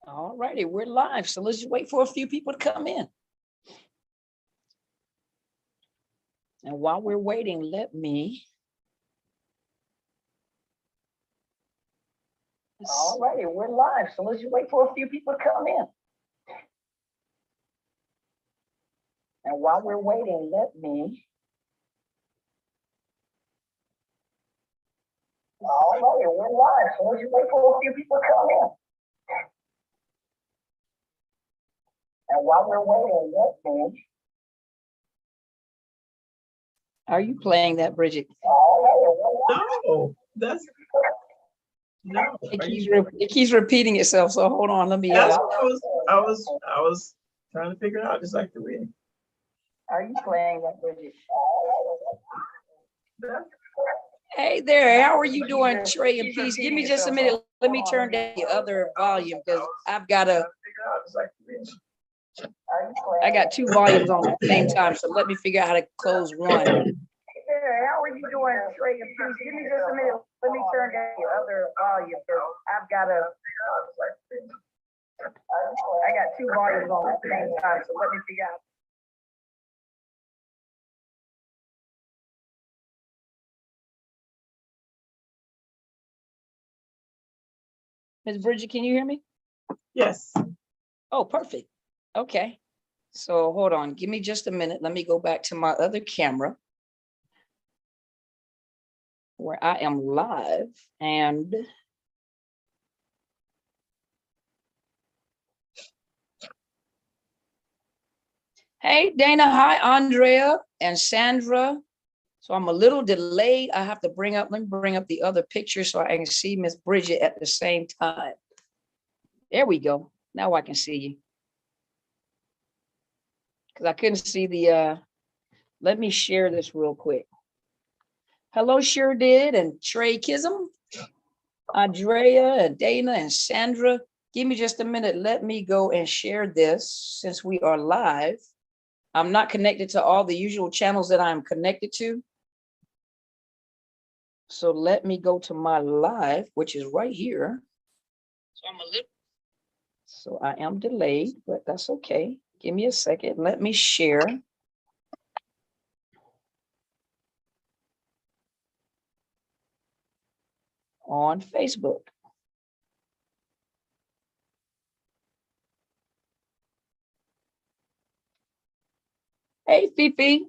All righty, we're live. So let's just wait for a few people to come in. And while we're waiting, let me. All righty, we're live. So let's just wait for a few people to come in. And while we're waiting, let me. All righty, we're live. So let's just wait for a few people to come in. And while we're waiting, let me. Are you playing that, Bridget? No, that's no. It keeps repeating itself. So hold on, let me. That's what I was trying to figure out, just like the reading. Are you playing that, Bridget? Hey there, how are you doing, Trey and Peace? Give me just a minute. Let me turn down the other volume because I've got I got two volumes on at the same time, so let me figure out how to close one. Hey there, how are you doing, Trey and Peace? Give me just a minute. Let me turn down the other volume because I've got I got two volumes on at the same time, so let me figure out. Ms. Bridget, can you hear me? Yes. Oh, perfect. Okay. So hold on. Give me just a minute. Let me go back to my other camera where I am live and hey, Dana. Hi, Andrea and Sandra. So I'm a little delayed. I have to let me bring up the other picture so I can see Miss Bridget at the same time. There we go. Now I can see you. Because I couldn't see the, let me share this real quick. Hello, sure did. And Trey Kism, Andrea and Dana and Sandra. Give me just a minute. Let me go and share this since we are live. I'm not connected to all the usual channels that I'm connected to. So let me go to my live, which is right here. So I am delayed, but that's okay. Give me a second. Let me share. On Facebook. Hey, Fifi.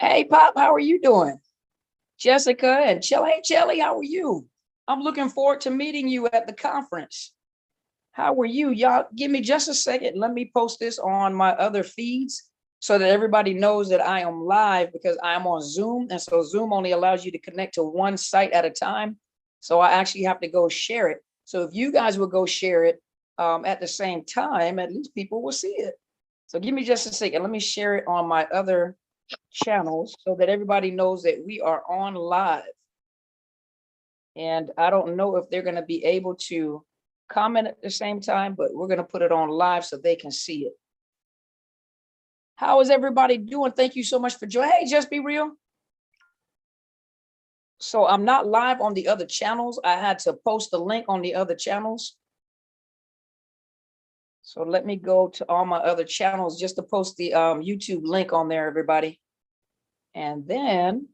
Hey, Pop, how are you doing? Jessica and Chelly. Hey, Chelly, how are you? I'm looking forward to meeting you at the conference. How are you? Y'all give me just a second. Let me post this on my other feeds so that everybody knows that I am live because I am on Zoom. And so Zoom only allows you to connect to one site at a time. So I actually have to go share it. So if you guys will go share it at the same time, at least people will see it. So give me just a second. Let me share it on my other channels so that everybody knows that we are on live. And I don't know if they're going to be able to comment at the same time, but we're going to put it on live so they can see it. How is everybody doing? Thank you so much for joining. Hey, Just Be Real. So I'm not live on the other channels. I had to post the link on the other channels. So let me go to all my other channels just to post the YouTube link on there, everybody. And then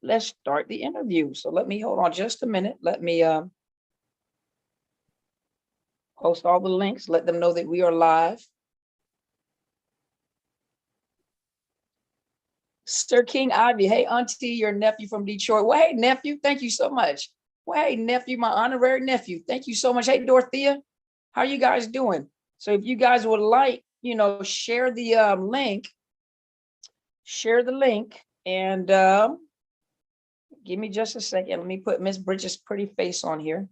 let's start the interview. So let me hold on just a minute. Let me post all the links, let them know that we are live. Sir King Ivy, hey, auntie, your nephew from Detroit. Well, hey, nephew, thank you so much. Well, hey, nephew, my honorary nephew, thank you so much. Hey, Dorothea, how are you guys doing? So if you guys would like, share the link, and give me just a second. Let me put Miss Bridget's pretty face on here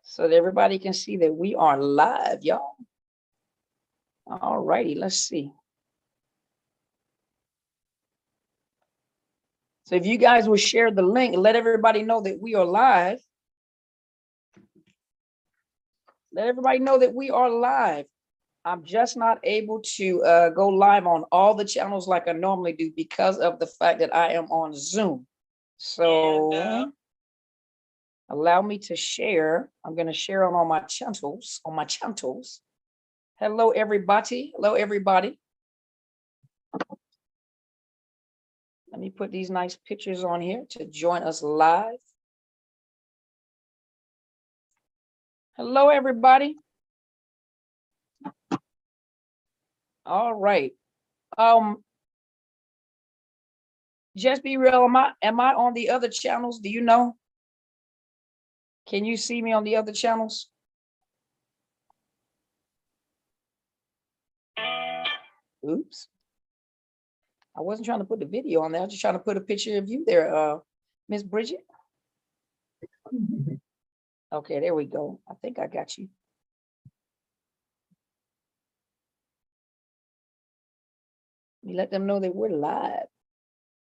so that everybody can see that we are live, y'all. All righty, let's see. So if you guys will share the link and let everybody know that we are live. Let everybody know that we are live. I'm just not able to go live on all the channels like I normally do because of the fact that I am on Zoom. So Allow me to share. I'm going to share on all my channels, Hello, everybody. Hello, everybody. Let me put these nice pictures on here to join us live. Hello, everybody. All right. Just be real. Am I on the other channels? Do you know? Can you see me on the other channels? Oops. I wasn't trying to put the video on there. I was just trying to put a picture of you there, Miss Bridget. Okay, there we go. I think I got you. Let me let them know that we're live.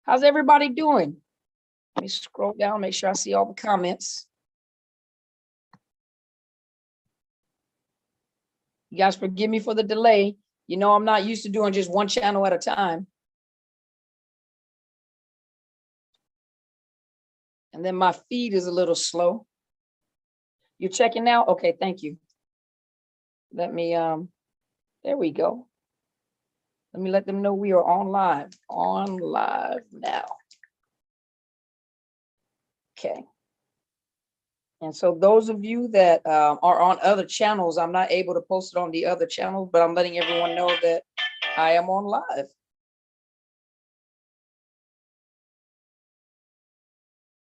How's everybody doing? Let me scroll down, make sure I see all the comments. You guys forgive me for the delay. You know, I'm not used to doing just one channel at a time. And then my feed is a little slow. You're checking now? Okay, thank you. Let me, there we go. Let me let them know we are on live now. Okay. And so those of you that are on other channels, I'm not able to post it on the other channel, but I'm letting everyone know that I am on live.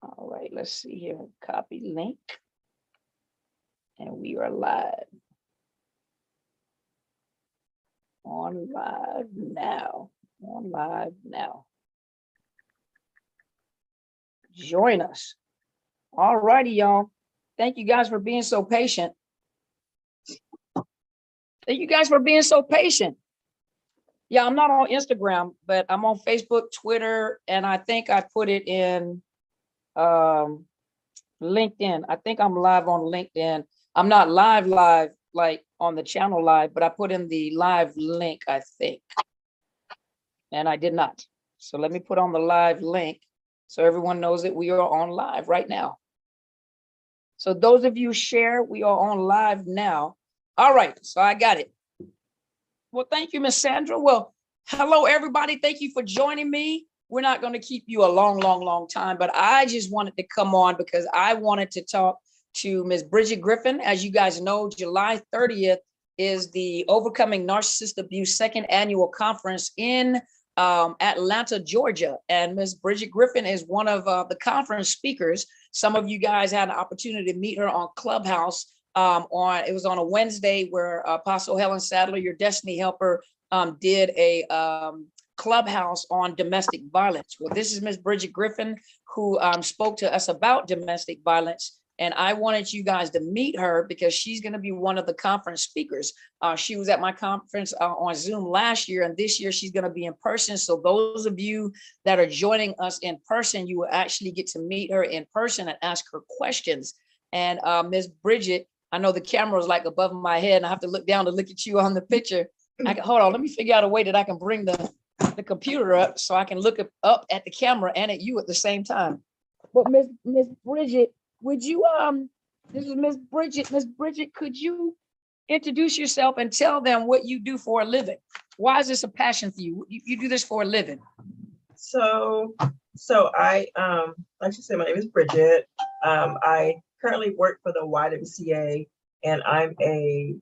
All right, let's see here. Copy link. And we are live. On live now. On live now. Join us. All righty, y'all. Thank you guys for being so patient. Thank you guys for being so patient. Yeah, I'm not on Instagram, but I'm on Facebook, Twitter, and I think I put it in LinkedIn. I think I'm live on LinkedIn. I'm not live like on the channel live, but I put in the live link, I think. And I did not. So let me put on the live link so everyone knows that we are on live right now. So those of you share, we are on live now. All right, so I got it. Well, thank you, Miss Sandra. Well, hello, everybody. Thank you for joining me. We're not going to keep you a long time, but I just wanted to come on because I wanted to talk to Ms. Bridget Griffin. As you guys know, July 30th is the Overcoming Narcissist Abuse second annual conference in Atlanta, Georgia. And Ms. Bridget Griffin is one of the conference speakers. Some of you guys had an opportunity to meet her on Clubhouse. It was on a Wednesday where Apostle Helen Sadler, your Destiny Helper, did a Clubhouse on domestic violence. Well, this is Ms. Bridget Griffin, who spoke to us about domestic violence. And I wanted you guys to meet her because she's going to be one of the conference speakers. She was at my conference on Zoom last year, and this year she's going to be in person. So those of you that are joining us in person, you will actually get to meet her in person and ask her questions. And Ms. Bridget, I know the camera is like above my head, and I have to look down to look at you on the picture. Hold on, let me figure out a way that I can bring the computer up so I can look up at the camera and at you at the same time. But Miss Bridget, would you, this is Miss Bridget. Miss Bridget, could you introduce yourself and tell them what you do for a living? Why is this a passion for you? You do this for a living. So I, like you said, my name is Bridget. I currently work for the YWCA, and I'm a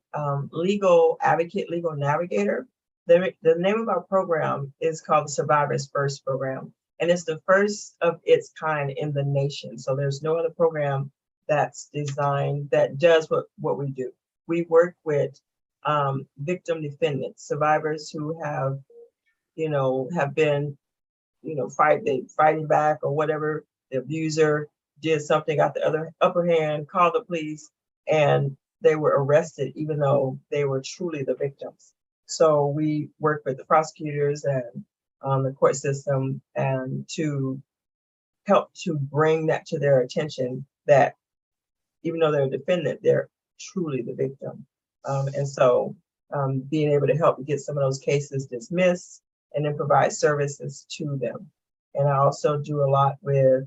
legal advocate, legal navigator. The name of our program is called the Survivors First program, and it's the first of its kind in the nation. So there's no other program that's designed that does what we do. We work with victim defendants, survivors who have been, fighting back or whatever. The abuser did something, got the upper hand, called the police, and they were arrested even though they were truly the victims. So we work with the prosecutors and the court system, and to help to bring that to their attention that even though they're a defendant, they're truly the victim. And so being able to help get some of those cases dismissed and then provide services to them. And I also do a lot with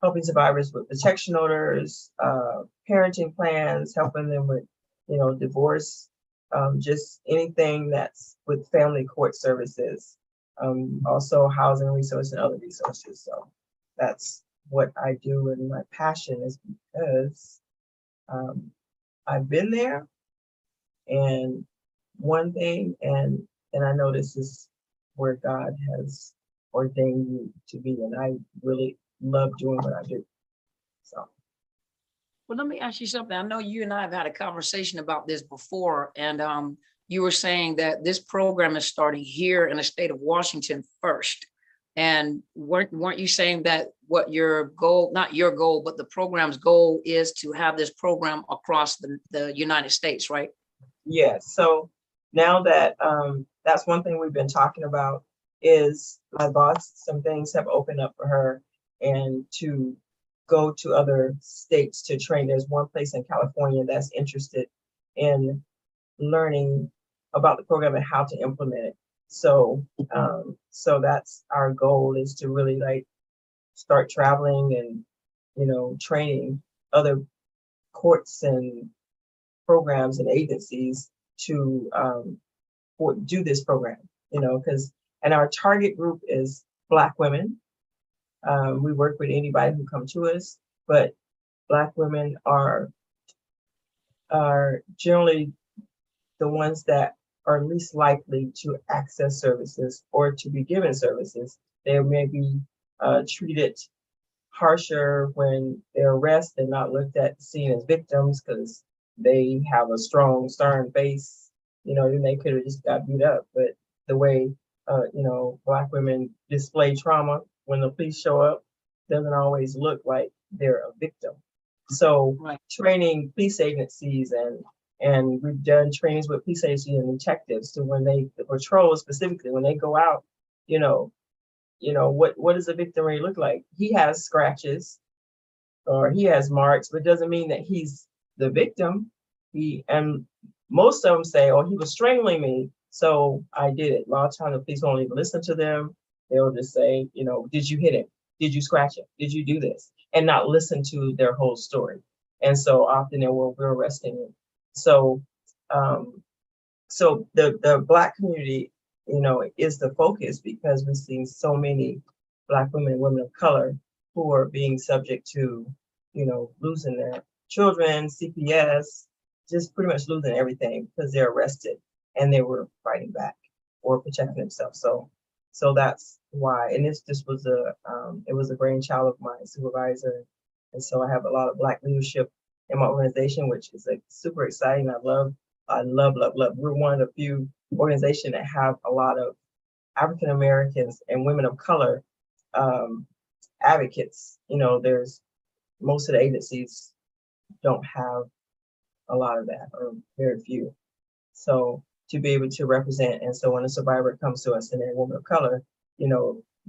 helping survivors with protection orders, parenting plans, helping them with, divorce, just anything that's with family court services, also housing resources and other resources. So that's what I do, and my passion is because I've been there, and one thing, and I know this is where God has ordained me to be, and I really love doing what I do. So. Well, let me ask you something. I know you and I have had a conversation about this before, and you were saying that this program is starting here in the state of Washington first. And weren't you saying that what your goal, not your goal, but the program's goal is to have this program across the United States, right? Yes. So now that that's one thing we've been talking about, is my boss, some things have opened up for her, and to go to other states to train. There's one place in California that's interested in learning about the program and how to implement it. So so that's our goal, is to really like start traveling and training other courts and programs and agencies to do this program, because, and our target group is Black women. We work with anybody who come to us, but Black women are generally the ones that are least likely to access services or to be given services. They may be treated harsher when they're arrested and not looked at, seen as victims, because they have a strong, stern face. Then they could have just got beat up. But the way Black women display trauma when the police show up doesn't always look like they're a victim. So Right. Training police agencies, and we've done trainings with police agencies and detectives, to when the patrols specifically, when they go out, what does a victim really look like? He has scratches or he has marks, but it doesn't mean that he's the victim. And most of them say, "Oh, he was strangling me, so I did it." A lot of times the police won't even listen to them. They'll just say, "Did you hit him? Did you scratch him? Did you do this?" And not listen to their whole story. And so often we're arresting him. So so the Black community, is the focus, because we've seen so many Black women and women of color who are being subject to, losing their children, CPS, just pretty much losing everything because they're arrested and they were fighting back or protecting themselves. So that's why. And this was it was a brainchild of my supervisor, and so I have a lot of Black leadership in my organization, which is like super exciting. I love. We're one of the few organizations that have a lot of African Americans and women of color advocates. There's most of the agencies don't have a lot of that, or very few. So to be able to represent, and so when a survivor comes to us and they're a woman of color,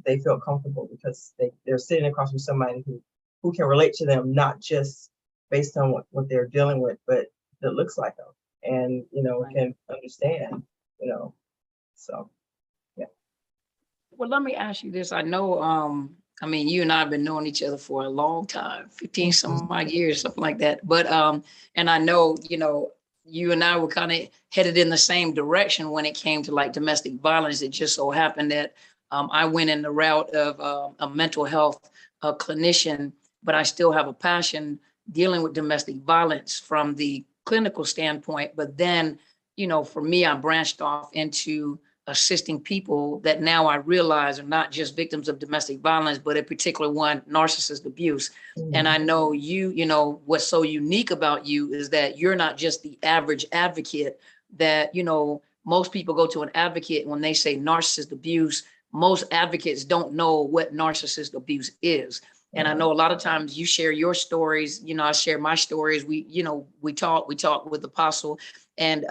they feel comfortable because they're sitting across from somebody who can relate to them, not just based on what they're dealing with, but that looks like them, and Right. can understand, so yeah. Well, let me ask you this. I know, I mean, you and I have been knowing each other for a long time, 15 some odd years, something like that. But, and I know, you and I were kind of headed in the same direction when it came to like domestic violence. It just so happened that I went in the route of a mental health clinician, but I still have a passion dealing with domestic violence from the clinical standpoint. But then, for me, I branched off into assisting people that now I realize are not just victims of domestic violence, but in particular one, narcissist abuse. And I know what's so unique about you is that you're not just the average advocate that, most people go to an advocate when they say narcissist abuse. Most advocates don't know what narcissist abuse is. And I know a lot of times you share your stories, I share my stories. We talk with Apostle, and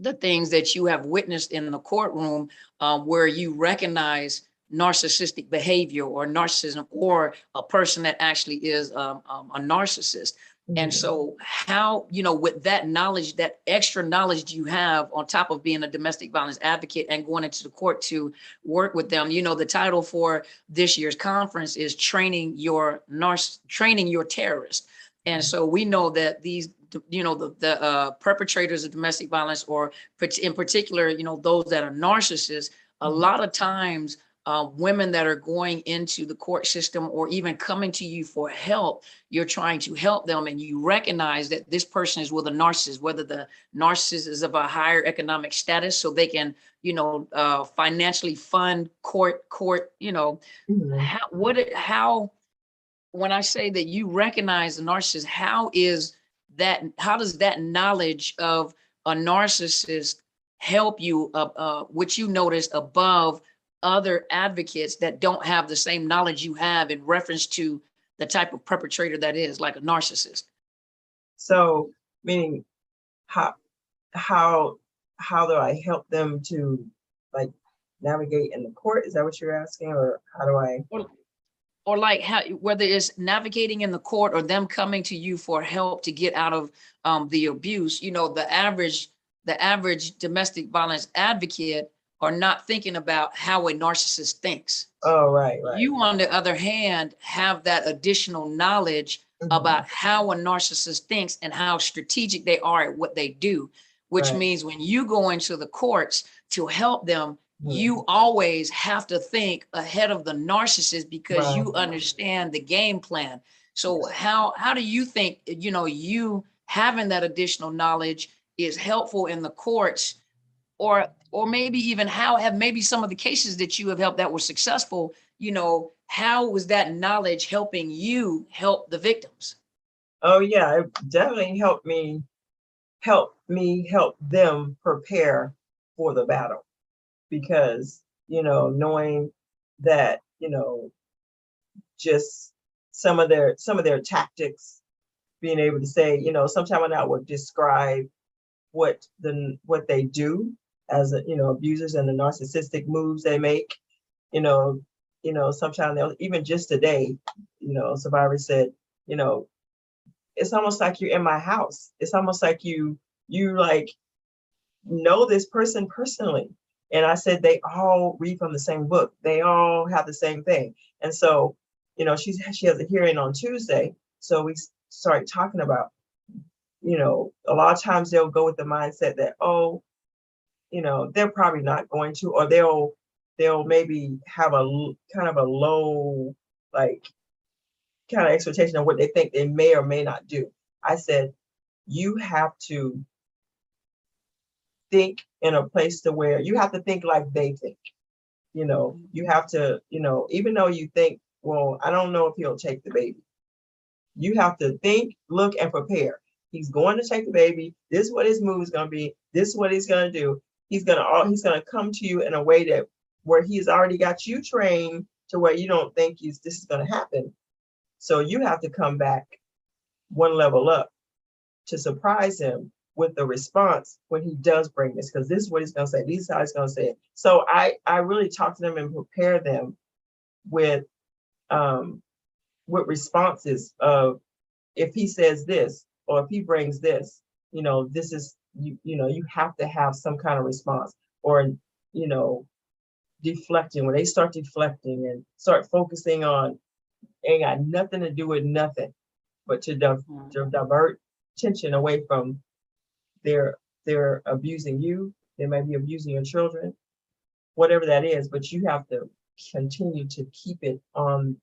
the things that you have witnessed in the courtroom, where you recognize narcissistic behavior or narcissism, or a person that actually is a narcissist. And so how, with that knowledge, that extra knowledge you have on top of being a domestic violence advocate and going into the court to work with them, the title for this year's conference is training your terrorist. And so we know that these, the perpetrators of domestic violence, or in particular, those that are narcissists, a lot of times women that are going into the court system or even coming to you for help, you're trying to help them and you recognize that this person is with a narcissist, whether the narcissist is of a higher economic status so they can, financially fund court, how, when I say that you recognize the narcissist, how does that knowledge of a narcissist help you, which you notice above other advocates that don't have the same knowledge you have in reference to the type of perpetrator that is like a narcissist? So, meaning how do I help them to like navigate in the court? Is that what you're asking? Or how do I? Or like how, whether it's navigating in the court or them coming to you for help to get out of the abuse, the average domestic violence advocate are not thinking about how a narcissist thinks. Oh, right. You, on the other hand, have that additional knowledge about how a narcissist thinks and how strategic they are at what they do, which means when you go into the courts to help them, you always have to think ahead of the narcissist because you understand the game plan. So how do you think, you having that additional knowledge is helpful in the courts, or maybe even how have maybe some of the cases that you have helped that were successful, how was that knowledge helping you help the victims? Oh yeah, it definitely helped me help them prepare for the battle, because knowing that just some of their tactics, being able to say, sometime when I would describe what they do as abusers and the narcissistic moves they make, sometimes they'll, even just today, survivor said, it's almost like you're in my house. It's almost like you like know this person personally. And I said, they all read from the same book. They all have the same thing. And so, she has a hearing on Tuesday. So we started talking about, a lot of times they'll go with the mindset that, oh, they're probably not going to, or they'll maybe have a kind of a low, like, kind of expectation of what they think they may or may not do. I said, you have to think in a place to where you have to think like they think. You have to, even though you think, well, I don't know if he'll take the baby. You have to think, look, and prepare. He's going to take the baby. This is what his move is going to be. This is what he's going to do. He's going to come to you in a way that where he's already got you trained to where you don't think this is going to happen. So you have to come back one level up to surprise him with the response when he does bring this, because this is what he's going to say. This is how he's going to say it. So I really talk to them and prepare them with responses of, if he says this or if he brings this, this is, you have to have some kind of response, or deflecting. When they start deflecting and start focusing on, ain't got nothing to do with nothing, but to divert attention away from they're abusing you. They may be abusing your children, whatever that is, but you have to continue to keep it on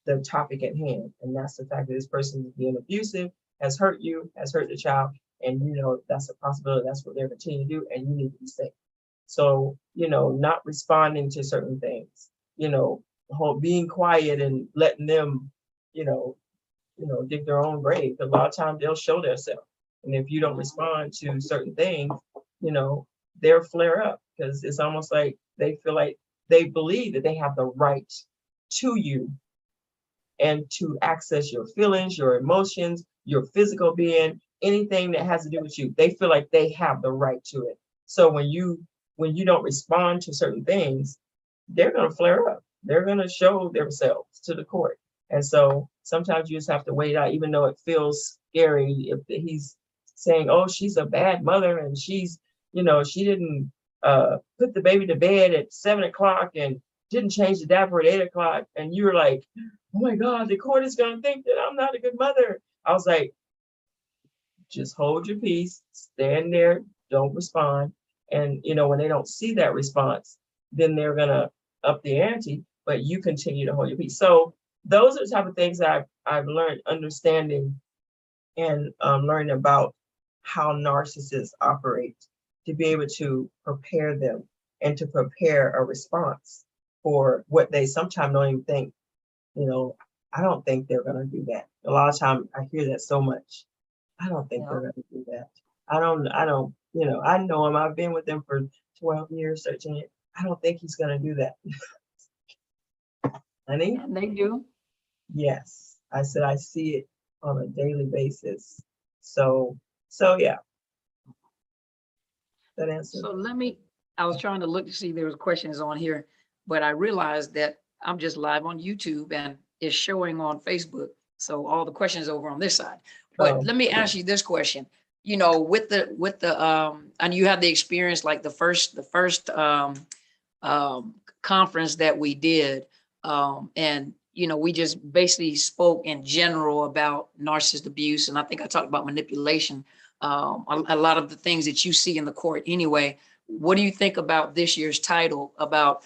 the topic at hand. And that's the fact that this person is being abusive, has hurt you, has hurt the child, and that's a possibility. That's what they're continuing to do, and you need to be safe. So, not responding to certain things, being quiet and letting them, dig their own grave. A lot of times they'll show themselves. And if you don't respond to certain things, they'll flare up, because it's almost like they feel like they believe that they have the right to you and to access your feelings, your emotions, your physical being, anything that has to do with you. They feel like they have the right to it. So when you don't respond to certain things, they're going to flare up. They're going to show themselves to the court. And so sometimes you just have to wait out, even though it feels scary. If he's saying, oh, she's a bad mother and she's, she didn't put the baby to bed at 7 o'clock and didn't change the diaper at 8 o'clock. And you're like, oh my God, the court is going to think that I'm not a good mother. I was like, just hold your peace, stand there, don't respond. And, when they don't see that response, then they're going to up the ante, but you continue to hold your peace. So those are the type of things that I've learned understanding and learning about how narcissists operate, to be able to prepare them and to prepare a response for what they sometimes don't even think, I don't think they're going to do that. A lot of times I hear that so much. I don't think they're going to do that. I don't, I know him. I've been with him for 12 years, 13 years. I don't think he's going to do that. Honey? And they do. Yes. I said, I see it on a daily basis. So yeah. That answer. So I was trying to look to see there was questions on here, but I realized that I'm just live on YouTube and it's showing on Facebook. So all the questions over on this side. But let me ask you this question. With the and you have the experience, like the first conference that we did, and we just basically spoke in general about narcissist abuse, and I think I talked about manipulation, a lot of the things that you see in the court anyway. What do you think about this year's title about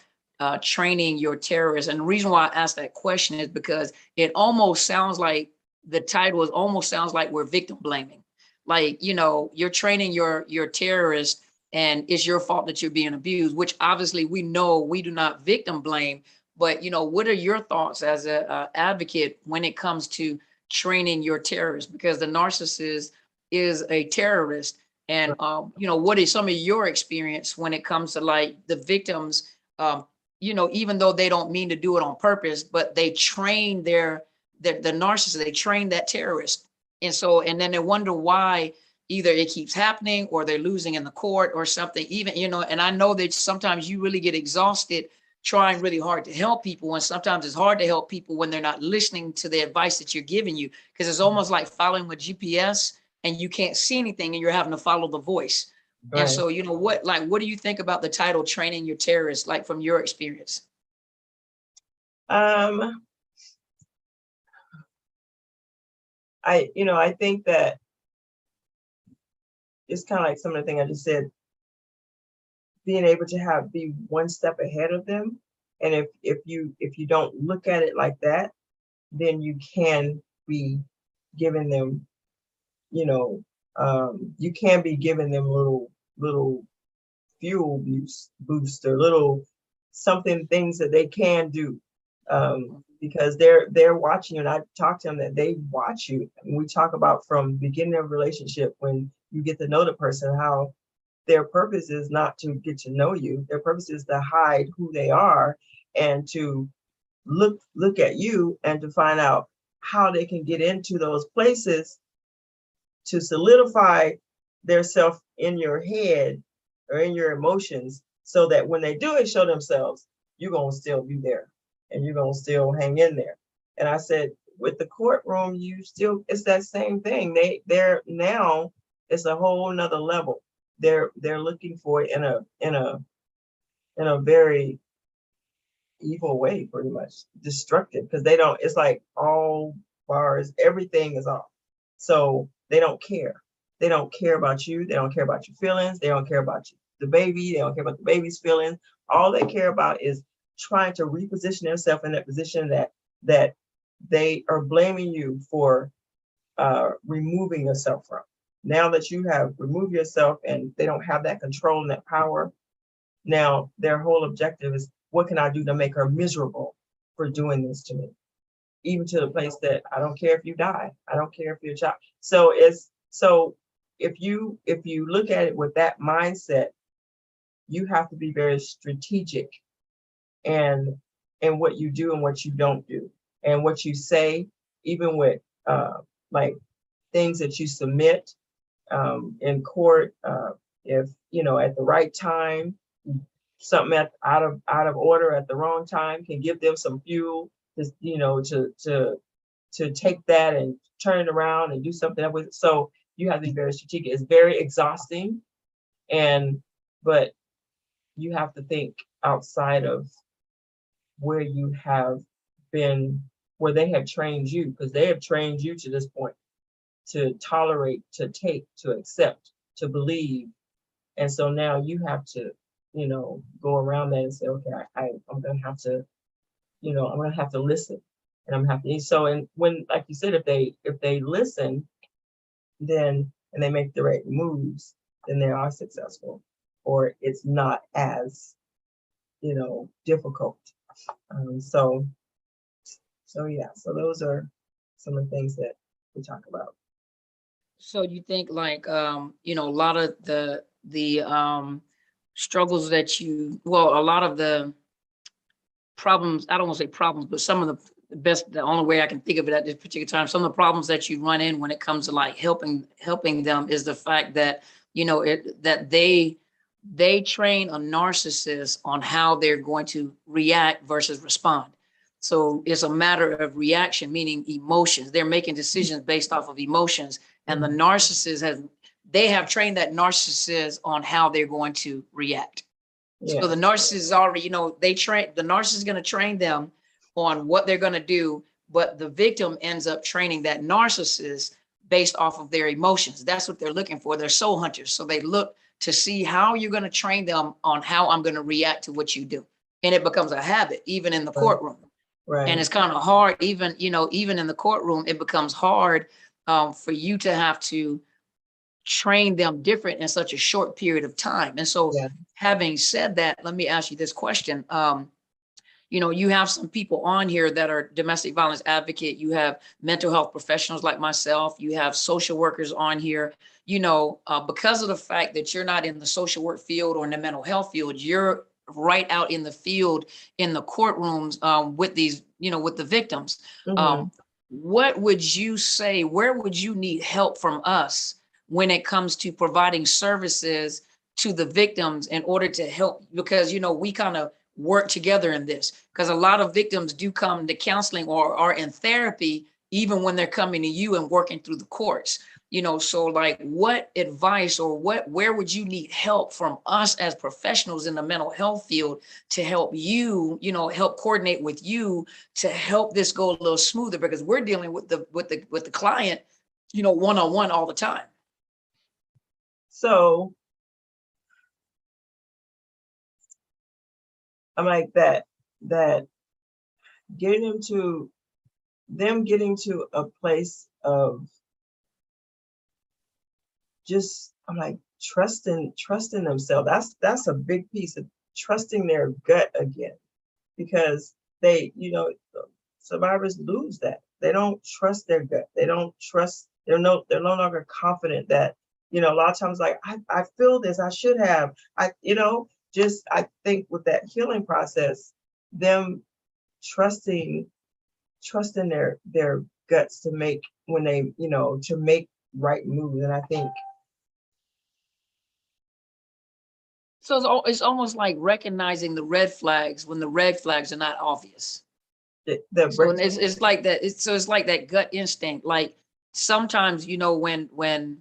training your terrorists? And the reason why I asked that question is because it almost sounds like the title almost sounds like we're victim blaming. Like, you're training your terrorists and it's your fault that you're being abused, which obviously we know we do not victim blame. But, what are your thoughts as an advocate when it comes to training your terrorists? Because the narcissist is a terrorist. And, what is some of your experience when it comes to like the victims, even though they don't mean to do it on purpose, but they train the narcissist, they train that terrorist. And then they wonder why either it keeps happening or they're losing in the court or something, even, and I know that sometimes you really get exhausted trying really hard to help people. And sometimes it's hard to help people when they're not listening to the advice that you're giving you, because it's almost like following a GPS and you can't see anything and you're having to follow the voice. Right. And so, what do you think about the title training your terrorists, like from your experience? I think that it's kind of like some of the things I just said, being able to be one step ahead of them. And if you don't look at it like that, then you can be giving them, you can be giving them little fuel boost or little things that they can do. Because they're watching you, and I talk to them that they watch you. And we talk about from beginning of relationship, when you get to know the person, how their purpose is not to get to know you. Their purpose is to hide who they are and to look at you and to find out how they can get into those places to solidify their self in your head or in your emotions, so that when they do show themselves, you're going to still be there. And you're going to still hang in there. And I said, with the courtroom, it's that same thing. They're now, it's a whole nother level. They're looking for it in a very evil way, pretty much destructive, because it's like all bars, everything is off. So they don't care. They don't care about you. They don't care about your feelings. They don't care about the baby. They don't care about the baby's feelings. All they care about is trying to reposition themselves in that position that they are blaming you for removing yourself from. Now that you have removed yourself and they don't have that control and that power, now their whole objective is, what can I do to make her miserable for doing this to me? Even to the place that I don't care if you die. I don't care if you're a child. So if you look at it with that mindset, you have to be very strategic and what you do and what you don't do, and what you say, even with like things that you submit in court. If at the right time, something out of order at the wrong time can give them some fuel to to take that and turn it around and do something with it. So you have to be very strategic. It's very exhausting, but you have to think outside of where you have been, where they have trained you, because they have trained you to this point to tolerate, to take, to accept, to believe. And so now you have to, go around that and say, okay, I'm gonna have to, I'm gonna have to listen. And I'm happy. So, and when, like you said, if they listen, then, and they make the right moves, then they are successful, or it's not as, difficult. So yeah, so those are some of the things that we talk about. So you think like, a lot of the struggles that a lot of the problems, I don't want to say problems, but some of the only way I can think of it at this particular time, some of the problems that you run in when it comes to like helping them is the fact that, that they train a narcissist on how they're going to react versus respond. So it's a matter of reaction, meaning emotions. They're making decisions based off of emotions. And the narcissist they have trained that narcissist on how they're going to react. Yeah. So the narcissist is already, the narcissist is going to train them on what they're going to do, but the victim ends up training that narcissist based off of their emotions. That's what they're looking for. They're soul hunters. So they look to see how you're going to train them on how I'm going to react to what you do. And it becomes a habit, even in the courtroom. Right. And it's kind of hard, even in the courtroom, it becomes hard for you to have to train them different in such a short period of time. And so having said that, let me ask you this question. You have some people on here that are domestic violence advocate. You have mental health professionals like myself. You have social workers on here, because of the fact that you're not in the social work field or in the mental health field, you're right out in the field, in the courtrooms with these, with the victims. Mm-hmm. What would you say, where would you need help from us when it comes to providing services to the victims in order to help? Because, we kind of work together in this, because a lot of victims do come to counseling or are in therapy, even when they're coming to you and working through the courts. So like what advice or where would you need help from us as professionals in the mental health field to help you, help coordinate with you to help this go a little smoother, because we're dealing with the client, one-on-one all the time. So I'm like that getting to a place of just, I'm like, trusting themselves. That's a big piece of trusting their gut again, because they, survivors lose that. They don't trust their gut. They don't trust, they're no longer confident that, a lot of times like, I feel this, I should have, I think with that healing process, them trusting their guts to make, when they, to make right moves. And I think, so it's almost like recognizing the red flags when the red flags are not obvious. So it's like that. It's like that gut instinct. Like sometimes, when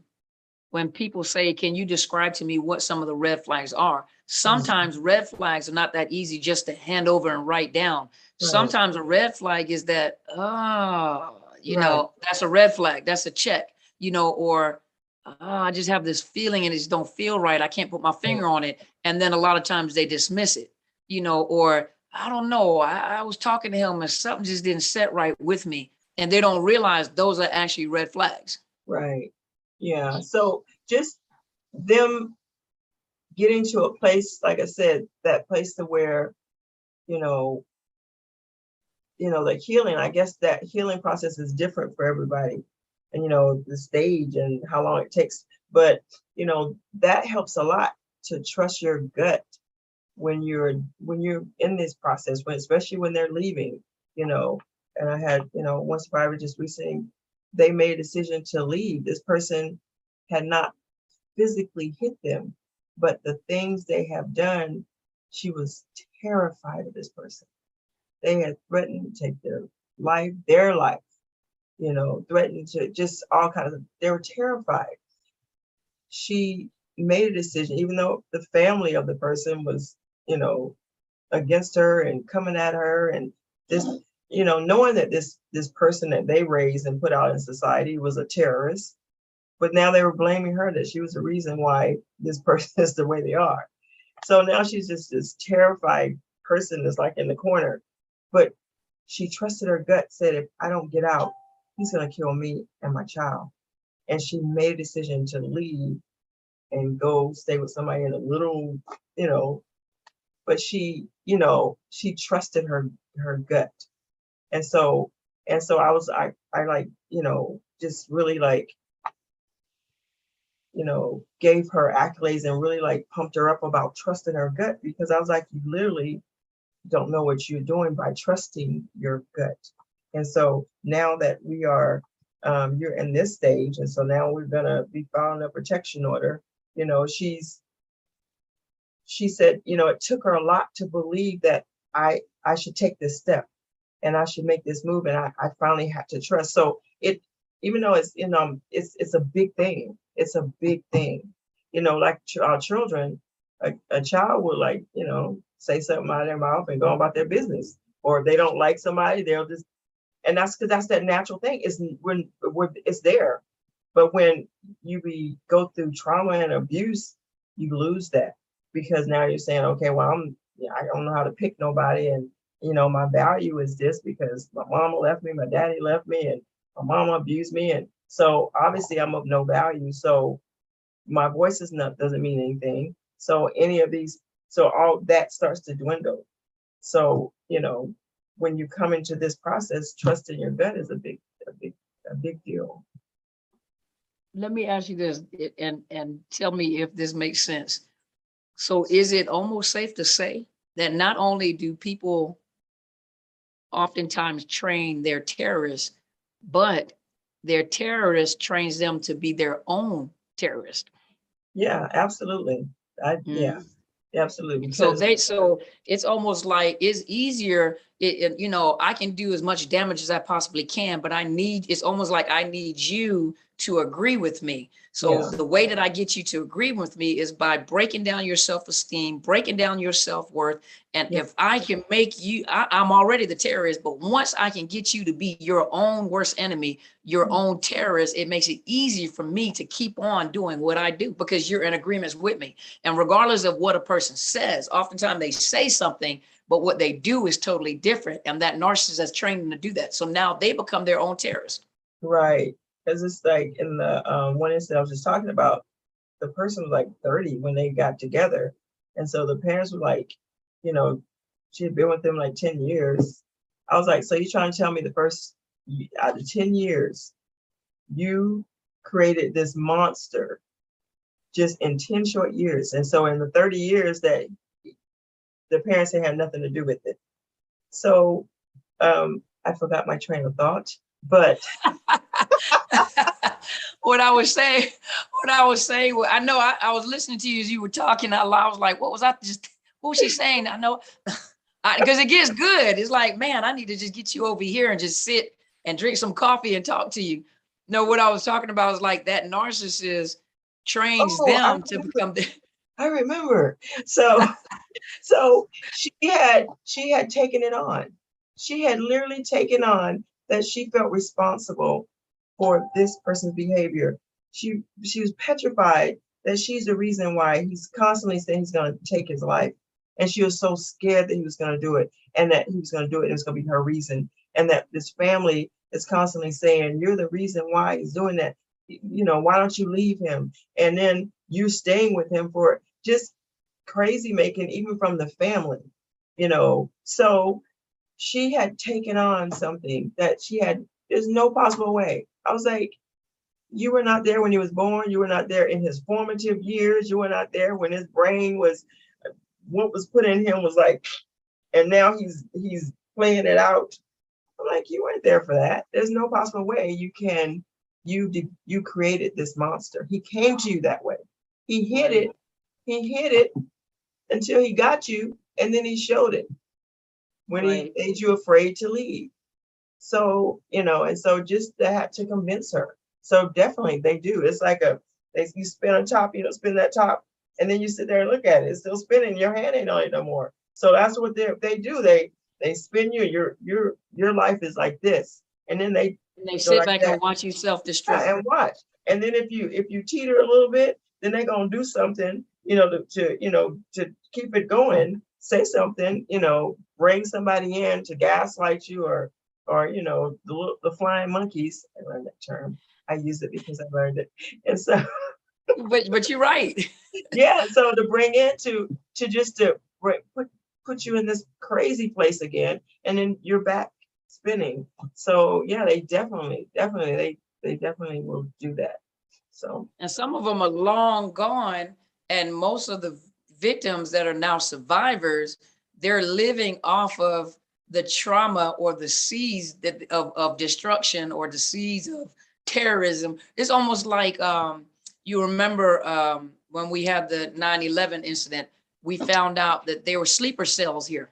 people say, can you describe to me what some of the red flags are? Sometimes red flags are not that easy just to hand over and write down. Right. Sometimes a red flag is that, that's a red flag. That's a check, or I just have this feeling and it just don't feel right. I can't put my finger on it. And then a lot of times they dismiss it, or I don't know. I was talking to him and something just didn't set right with me. And they don't realize those are actually red flags. Right. Yeah. So just them getting to a place, like I said, that place to where, the healing, I guess that healing process is different for everybody, and, the stage and how long it takes. But, that helps a lot to trust your gut when you're in this process, especially when they're leaving, and I had, one survivor just recently, they made a decision to leave. This person had not physically hit them, but the things they have done, she was terrified of this person. They had threatened to take their life, threatened to just all kinds of, they were terrified. She made a decision, even though the family of the person was, against her and coming at her, and this, knowing that this person that they raised and put out in society was a terrorist, but now they were blaming her that she was the reason why this person is the way they are. So now she's just this terrified person that's like in the corner. But she trusted her gut, said, if I don't get out, he's going to kill me and my child. And she made a decision to leave and go stay with somebody in a little, but she trusted her gut. And so I like, just really like, gave her accolades and really like pumped her up about trusting her gut, because I was like, you literally don't know what you're doing by trusting your gut. And so now that we are, you're in this stage, and so now we're gonna be filing a protection order. She said, it took her a lot to believe that I should take this step and I should make this move, and I finally had to trust. So even though it's it's a big thing. It's a big thing. Like our children, a child will like, say something out of their mouth and go about their business. Or if they don't like somebody, they'll just, and that's because that's that natural thing. It's when it's there. But when you go through trauma and abuse, you lose that, because now you're saying, okay, well, I don't know how to pick nobody, and my value is this because my mama left me, my daddy left me, and my mama abused me, and so obviously I'm of no value. So my voice doesn't mean anything. So all that starts to dwindle. So when you come into this process, trusting your gut is a big deal. Let me ask you this, and tell me if this makes sense. So is it almost safe to say that not only do people oftentimes train their terrorists, but their terrorist trains them to be their own terrorist? Yeah, absolutely. Yeah, absolutely. So it's almost like it's easier. I can do as much damage as I possibly can, but it's almost like I need you to agree with me. So the way that I get you to agree with me is by breaking down your self-esteem, breaking down your self-worth. And if I can make you, I'm already the terrorist, but once I can get you to be your own worst enemy, your own terrorist, it makes it easy for me to keep on doing what I do because you're in agreement with me. And regardless of what a person says, oftentimes they say something, but what they do is totally different. And that narcissist has trained them to do that. So now they become their own terrorist. Right. Because it's like in the one incident I was just talking about, the person was like 30 when they got together. And so the parents were like, she had been with them like 10 years. I was like, so you're trying to tell me the first out of 10 years, you created this monster just in 10 short years. And so in the 30 years that the parents had nothing to do with it. So I forgot my train of thought, but what I was saying, well, I know I was listening to you as you were talking out loud. I was like, what was she saying? I know, because it gets good. It's like, man, I need to just get you over here and just sit and drink some coffee and talk to you. No, what I was talking about is like that narcissist trains them to become the. I remember. So she had taken it on. She had literally taken on that she felt responsible for this person's behavior. She was petrified that she's the reason why he's constantly saying he's going to take his life. And she was so scared that he was going to do it, and that he was going to do it, and it's going to be her reason. And that this family is constantly saying, you're the reason why he's doing that. Why don't you leave him? And then you staying with him for just crazy making, even from the family, So she had taken on something that there's no possible way. I was like, you were not there when he was born. You were not there in his formative years. You were not there when his brain what was put in him was like, and now he's playing it out. I'm like, you weren't there for that. There's no possible way you created this monster. He came to you that way. He hid it until he got you, and then he showed it when he made you afraid to leave. So, and so just that to convince her. So definitely they do. It's like you spin on top, spin that top, and then you sit there and look at it. It's still spinning. Your hand ain't on it no more. So that's what they do. They spin you. Your life is like this, and then they sit like back that, and watch you self-destruct. and watch. And then if you teeter a little bit, then they're gonna do something, to keep it going. Say something, bring somebody in to gaslight you, or the flying monkeys. I learned that term. I use it because I learned it, and so But you're right. yeah. So to bring in to put you in this crazy place again, and then you're back spinning. So yeah, they definitely will do that. So And some of them are long gone, and most of the victims that are now survivors, they're living off of the trauma or the seeds of destruction, or the seeds of terrorism. It's almost like you remember when we had the 9/11 incident, we found out that there were sleeper cells here.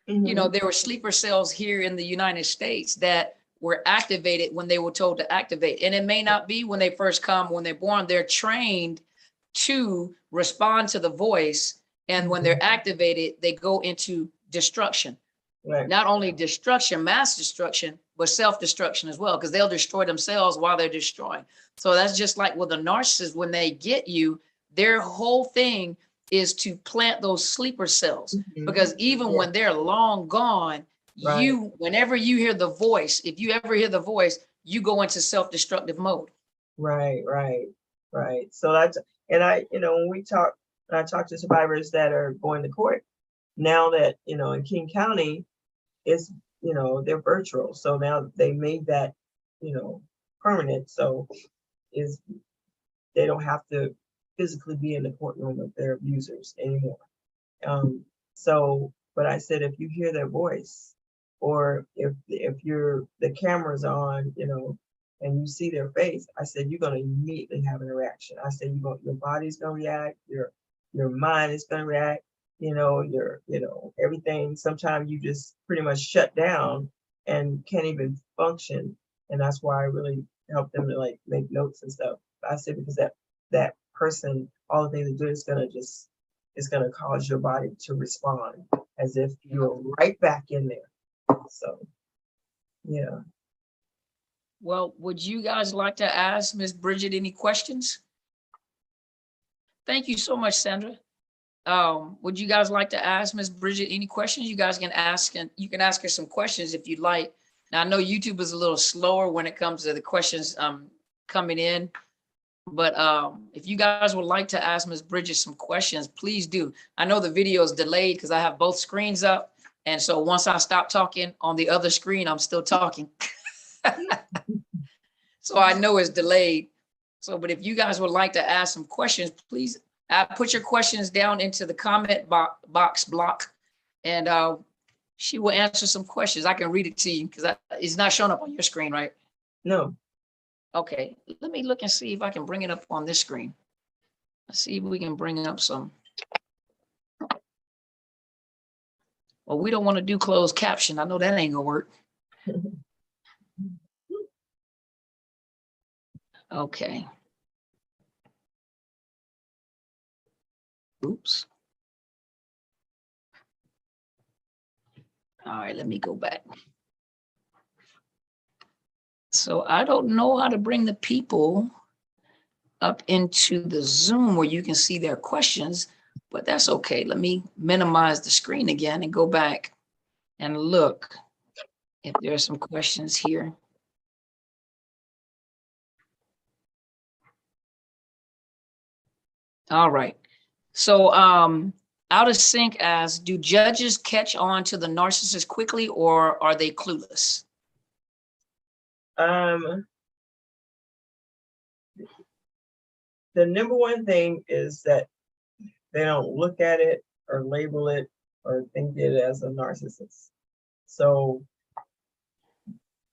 There were sleeper cells here in the United States that were activated when they were told to activate. And it may not be when they first come, when they're born, they're trained to respond to the voice. And when they're activated, they go into destruction. Right. Not only destruction, mass destruction, but self-destruction as well, because they'll destroy themselves while they're destroying. So that's just like with a narcissist, when they get you, their whole thing is to plant those sleeper cells. Because even when they're long gone, right. Whenever you hear the voice, if you ever hear the voice, you go into self-destructive mode. Right. So that's, and when I talk to survivors that are going to court now, that, in King County, it's, they're virtual. So now they made that, permanent. So they don't have to physically be in the courtroom with their abusers anymore. But I said, if you hear their voice, or if the camera's on, and you see their face, I said, you're going to immediately have a reaction. I said, your body's going to react, your mind is going to react, your everything. Sometimes you just pretty much shut down and can't even function. And that's why I really help them to like make notes and stuff. I said, because that person, all the things they do is going to cause your body to respond as if you're right back in there. So, yeah. Well, would you guys like to ask Miss Bridget any questions? Thank you so much, Sandra. Would you guys like to ask Miss Bridget any questions? You guys can ask, and you can ask her some questions if you'd like. Now, I know YouTube is a little slower when it comes to the questions coming in, but if you guys would like to ask Miss Bridget some questions, please do. I know the video is delayed because I have both screens up, and so once I stop talking on the other screen, I'm still talking. So I know it's delayed. So, but if you guys would like to ask some questions, please put your questions down into the comment box block, and she will answer some questions. I can read it to you because it's not showing up on your screen, right? No. Okay, let me look and see if I can bring it up on this screen. Let's see if we can bring up some. Well, we don't want to do closed caption. I know that ain't gonna work. Okay. Oops. All right, let me go back. So I don't know how to bring the people up into the Zoom where you can see their questions, but that's okay. Let me minimize the screen again and go back and look if there are some questions here. All right. So out of sync asks, do judges catch on to the narcissist quickly, or are they clueless? The number one thing is that they don't look at it or label it or think it as a narcissist. So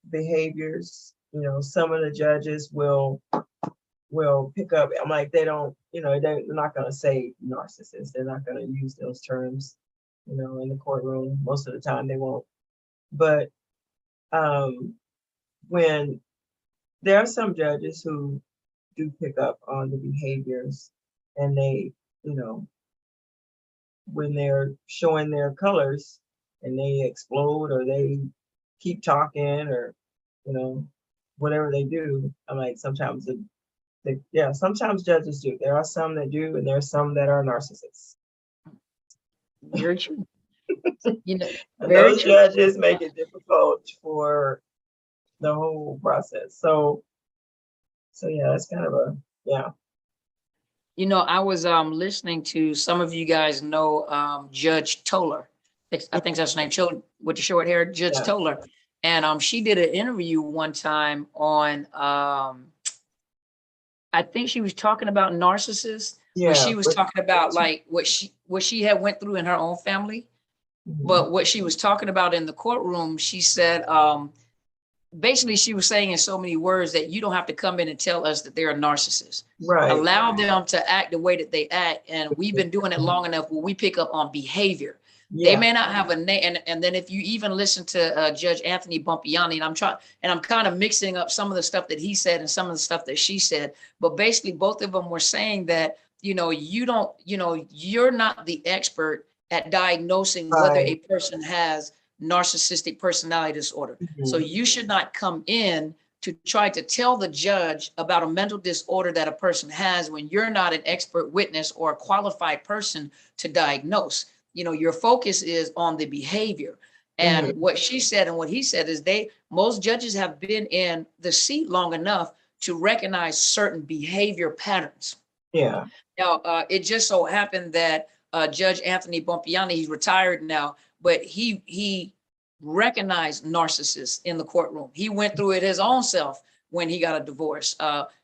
behaviors, some of the judges will pick up. I'm like, they don't, they're not going to say narcissist. They're not going to use those terms, in the courtroom. Most of the time they won't. But when there are some judges who do pick up on the behaviors, and they, you know, when they're showing their colors and they explode or they keep talking or, you know, whatever they do, I'm like, sometimes yeah, sometimes judges do. There are some that do, and there are some that are narcissists. Very true. You know, And very those true. judges make it difficult for the whole process. So yeah, that's kind of a, yeah. You know, I was listening to, some of you guys know Judge Toller. I think that's her name, with the short hair, Judge Yeah. Toller. And she did an interview one time on I think she was talking about narcissists, but Yeah. she was talking about like what she had went through in her own family. Mhm. But what she was talking about in the courtroom, she said, basically she was saying in so many words that you don't have to come in and tell us that they're a narcissist. Right. Allow them to act the way that they act. And we've been doing it long enough where we pick up on behavior. They Yeah. may not have a name. And then if you even listen to Judge Anthony Bompiani, and I'm kind of mixing up some of the stuff that he said and some of the stuff that she said, but basically both of them were saying that, you know, you're not the expert at diagnosing whether a Right. person has narcissistic personality disorder. So Mhm. you should not come in to try to tell the judge about a mental disorder that a person has when you're not an expert witness or a qualified person to diagnose. You know, your focus is on the behavior. And Mhm. what she said and what he said is most judges have been in the seat long enough to recognize certain behavior patterns. Yeah. Now, it just so happened that Judge Anthony Bompiani, he's retired now, but he recognized narcissists in the courtroom. He went through it his own self when he got a divorce.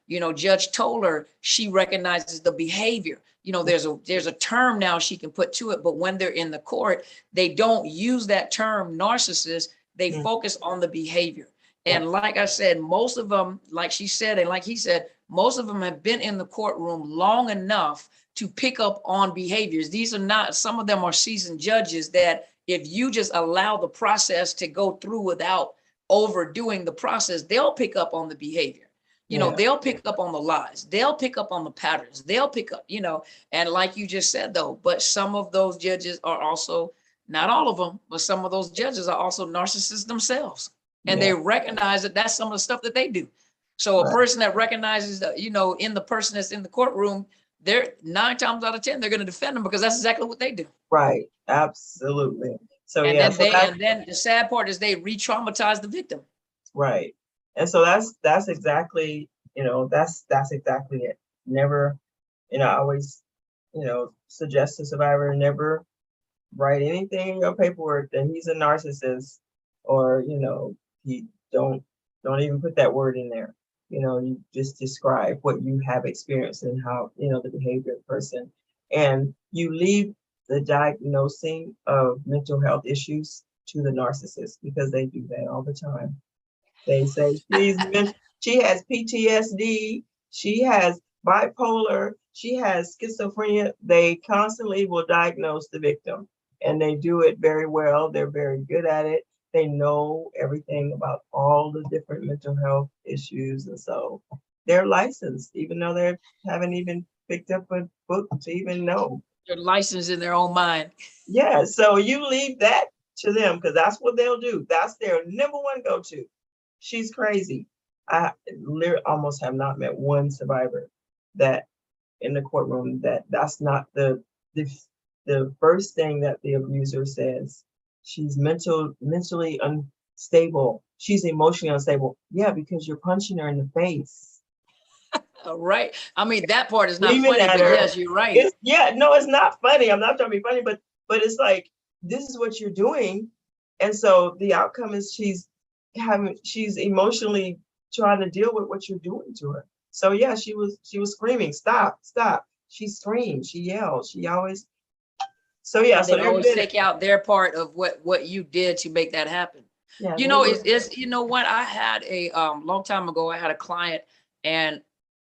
You know, Judge Toller, she recognizes the behavior. You know, there's a term now she can put to it, but when they're in the court, they don't use that term narcissist. They Mhm. focus on the behavior. Yeah. And like I said, most of them, like she said, and like he said, most of them have been in the courtroom long enough to pick up on behaviors. These are not, some of them are seasoned judges that if you just allow the process to go through without overdoing the process, they'll pick up on the behavior. You know, Yeah. they'll pick up on the lies. They'll pick up on the patterns. They'll pick up, you know, and like you just said, though, but some of those judges are also, not all of them, but some of those judges are also narcissists themselves. And Yeah. they recognize that that's some of the stuff that they do. So a Right. person that recognizes that, you know, in the person that's in the courtroom, they're 9 times out of 10, they're going to defend them because that's exactly what they do. Right. Absolutely. So And yeah. then So that's and then the sad part is they re-traumatize the victim. right. And so that's exactly, you know, that's exactly it. Never, you know, I always, you know, suggest to survivor, never write anything in your paperwork that he's a narcissist, or, you know, he don't even put that word in there. You know, you just describe what you have experienced and how, you know, the behavior of the person. And you leave the diagnosing of mental health issues to the narcissist, because they do that all the time. They say she has PTSD, she has bipolar, she has schizophrenia. They constantly will diagnose the victim, and they do it very well. They're very good at it. They know everything about all the different mental health issues. And so they're licensed, even though they haven't even picked up a book to even know. They're licensed in their own mind. Yeah, so you leave that to them, because that's what they'll do. That's their number one go-to. She's crazy. I literally almost have not met one survivor that in the courtroom that's not the first thing that the abuser says. She's mentally unstable. She's emotionally unstable. Yeah, because you're punching her in the face, Right. I mean, that part is not screaming funny, at but her. yes, you're right. It's, yeah, no, it's not funny. I'm not trying to be funny, but it's like, this is what you're doing. And so the outcome is she's emotionally trying to deal with what you're doing to her. So yeah, she was screaming, stop, stop. She screamed, she yelled, she always, so yeah, And so they they're always good. take out their part of what you did to make that happen. Yeah, You know, it's you know what, I had a long time ago, I had a client, and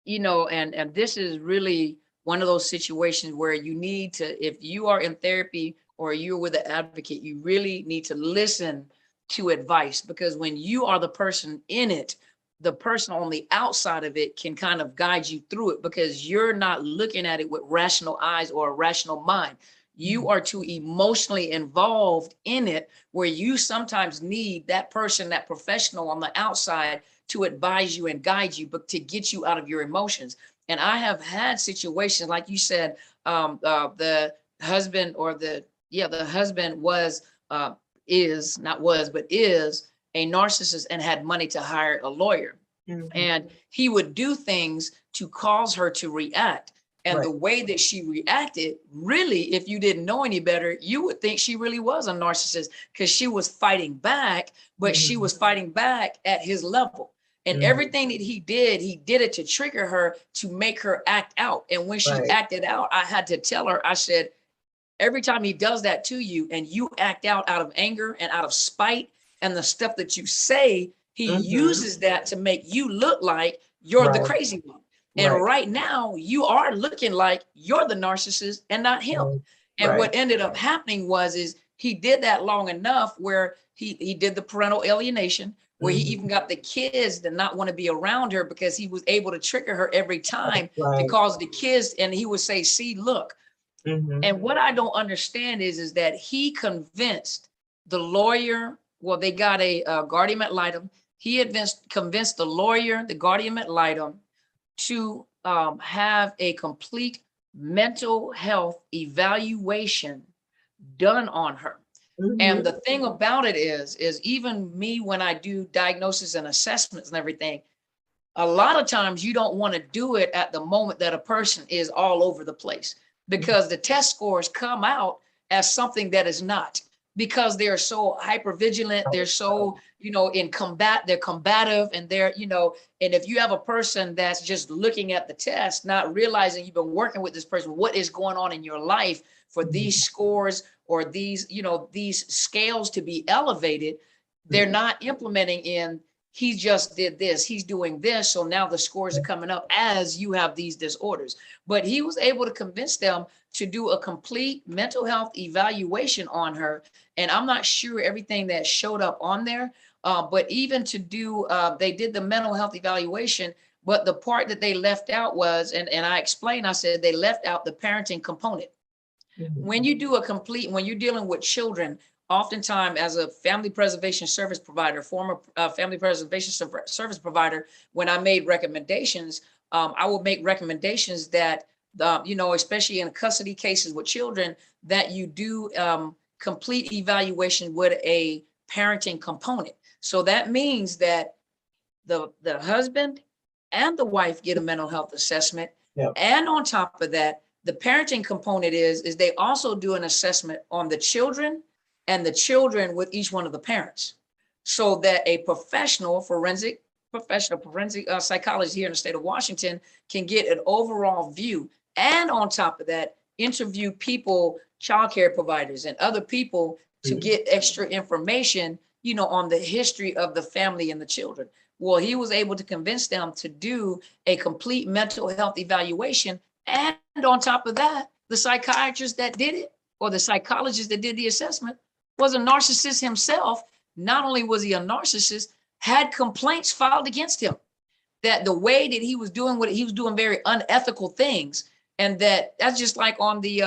you know, and this is really one of those situations where you need to, if you are in therapy or you're with an advocate, you really need to listen to advice, because when you are the person in it, the person on the outside of it can kind of guide you through it, because you're not looking at it with rational eyes or a rational mind. You are too emotionally involved in it, where you sometimes need that person, that professional on the outside to advise you and guide you, but to get you out of your emotions. And I have had situations, like you said, the husband or the husband was, is not was, but is a narcissist and had money to hire a lawyer. And he would do things to cause her to react. And the way that she reacted, really, if you didn't know any better, you would think she really was a narcissist, because she was fighting back, but she was fighting back at his level. And everything that he did it to trigger her, to make her act out. And when she acted out, I had to tell her, I said, every time he does that to you and you act out of anger and out of spite, and the stuff that you say, he uses that to make you look like you're the crazy one. And right now you are looking like you're the narcissist and not him. And what ended up happening is he did that long enough where he did the parental alienation, where he even got the kids to not want to be around her, because he was able to trigger her every time to cause the kids. And he would say, see, look. And what I don't understand is that he convinced the lawyer, well, they got a guardian ad litem. He convinced the lawyer, the guardian ad litem, to have a complete mental health evaluation done on her. And the thing about it is even me, when I do diagnosis and assessments and everything, a lot of times you don't want to do it at the moment that a person is all over the place, because the test scores come out as something that is not, because they're so hyper vigilant, they're so, they're combative, and they're, and if you have a person that's just looking at the test, not realizing you've been working with this person, what is going on in your life for these scores or these, these scales to be elevated, they're not implementing in, he just did this, he's doing this, so now the scores are coming up as you have these disorders. But he was able to convince them to do a complete mental health evaluation on her. And I'm not sure everything that showed up on there, but even to do, they did the mental health evaluation, but the part that they left out was, and I explained, I said they left out the parenting component. When you do when you're dealing with children, oftentimes as a family preservation service provider, former family preservation service provider, when I made recommendations, I would make recommendations that, especially in custody cases with children, that you do complete evaluation with a parenting component. So that means that the husband and the wife get a mental health assessment. And on top of that, the parenting component is they also do an assessment on the children and the children with each one of the parents, so that a forensic psychologist here in the state of Washington can get an overall view. And on top of that, interview people, childcare providers and other people, to get extra information, on the history of the family and the children. Well, he was able to convince them to do a complete mental health evaluation. And on top of that, the psychiatrist that did it, or the psychologist that did the assessment, was a narcissist himself. Not only was he a narcissist, had complaints filed against him, that the way that he was doing what he was doing, very unethical things. And that's just like on the,